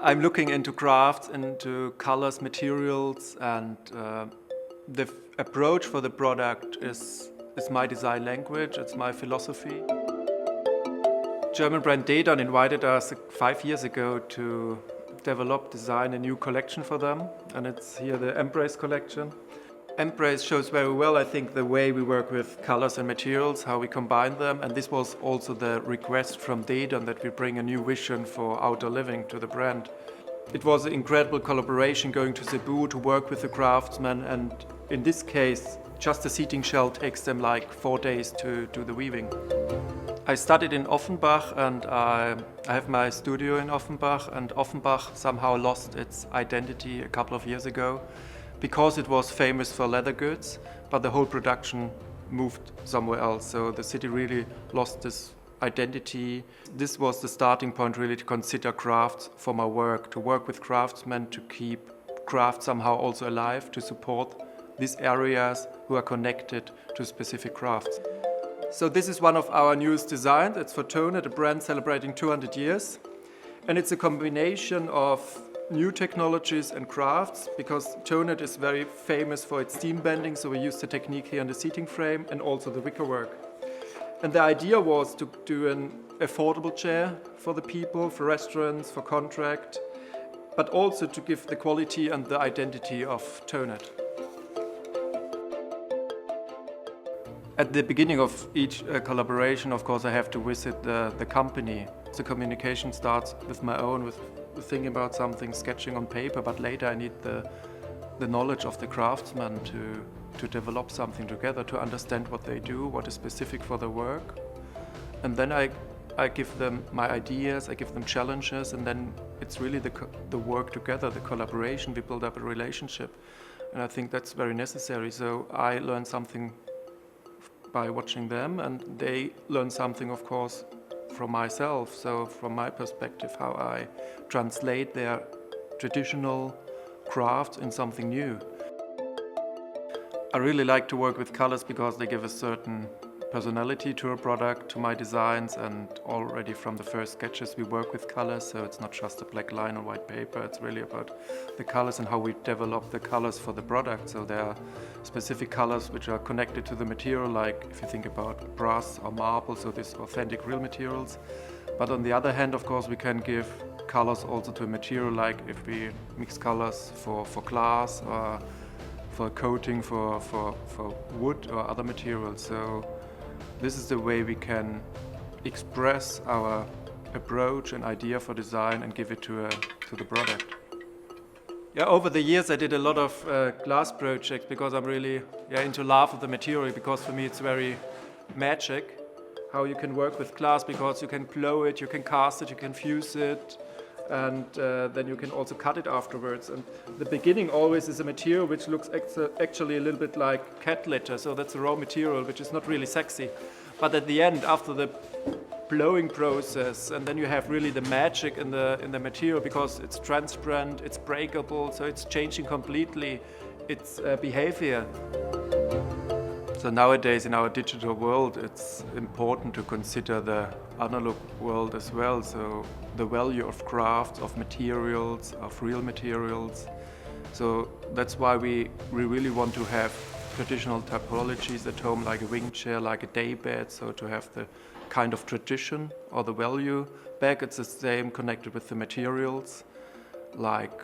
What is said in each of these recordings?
I'm looking into crafts, into colors, materials, and the approach for the product is my design language, it's my philosophy. German brand Dedon invited us 5 years ago to design a new collection for them, and it's here the Embrace collection. Embrace shows very well, I think, the way we work with colors and materials, how we combine them, and this was also the request from Dedon that we bring a new vision for outdoor living to the brand. It was an incredible collaboration going to Cebu to work with the craftsmen, and in this case, just the seating shell takes them like 4 days to do the weaving. I studied in Offenbach, and I have my studio in Offenbach, and Offenbach somehow lost its identity a couple of years ago because it was famous for leather goods, but the whole production moved somewhere else. So the city really lost this identity. This was the starting point really to consider crafts for my work, to work with craftsmen, to keep craft somehow also alive, to support these areas who are connected to specific crafts. So this is one of our newest designs. It's for Toned, a brand celebrating 200 years. And it's a combination of new technologies and crafts, because Toned is very famous for its steam bending, so we use the technique here in the seating frame and also the wicker work. And the idea was to do an affordable chair for the people, for restaurants, for contract, but also to give the quality and the identity of Toned. At the beginning of each collaboration, of course, I have to visit the company. The communication starts with my own, with thinking about something, sketching on paper, but later I need the knowledge of the craftsman to develop something together, to understand what they do, what is specific for the work. And then I give them my ideas, I give them challenges, and then it's really the work together, the collaboration, we build up a relationship. And I think that's very necessary. So I learn something by watching them, and they learn something, of course, from myself. So from my perspective, how I translate their traditional craft in something new. I really like to work with colors because they give a certain personality to a product, to my designs, and already from the first sketches we work with colors, so it's not just a black line on white paper, it's really about the colors and how we develop the colors for the product. So there are specific colors which are connected to the material, like if you think about brass or marble, so these authentic real materials. But on the other hand, of course, we can give colors also to a material, like if we mix colors for glass or for coating for wood or other materials. So this is the way we can express our approach and idea for design and give it to the product. Yeah, over the years I did a lot of glass projects because I'm really into love of the material, because for me it's very magic how you can work with glass, because you can blow it, you can cast it, you can fuse it, and then you can also cut it afterwards. And the beginning always is a material which looks actually a little bit like cat litter, so that's a raw material which is not really sexy. But at the end, after the blowing process, and then you have really the magic in the material, because it's transparent, it's breakable, so it's changing completely its behavior. So nowadays in our digital world, it's important to consider the analog world as well. So the value of crafts, of materials, of real materials. So that's why we really want to have traditional typologies at home, like a wing chair, like a day bed. So to have the kind of tradition or the value back. It's the same connected with the materials, like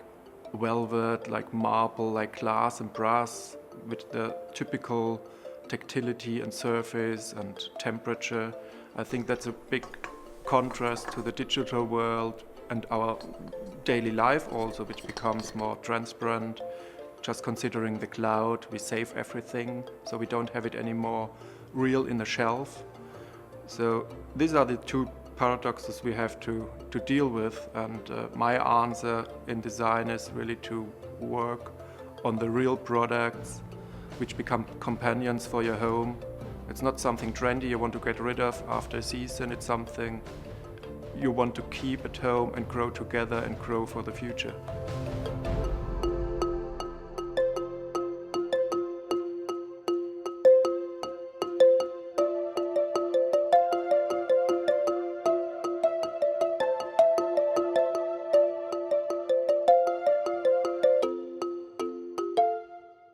velvet, like marble, like glass and brass, with the typical tactility and surface and temperature. I think that's a big contrast to the digital world and our daily life also, which becomes more transparent. Just considering the cloud, we save everything, so we don't have it anymore real in a shelf. So these are the two paradoxes we have to deal with, and my answer in design is really to work on the real products which become companions for your home. It's not something trendy you want to get rid of after a season, it's something you want to keep at home and grow together and grow for the future.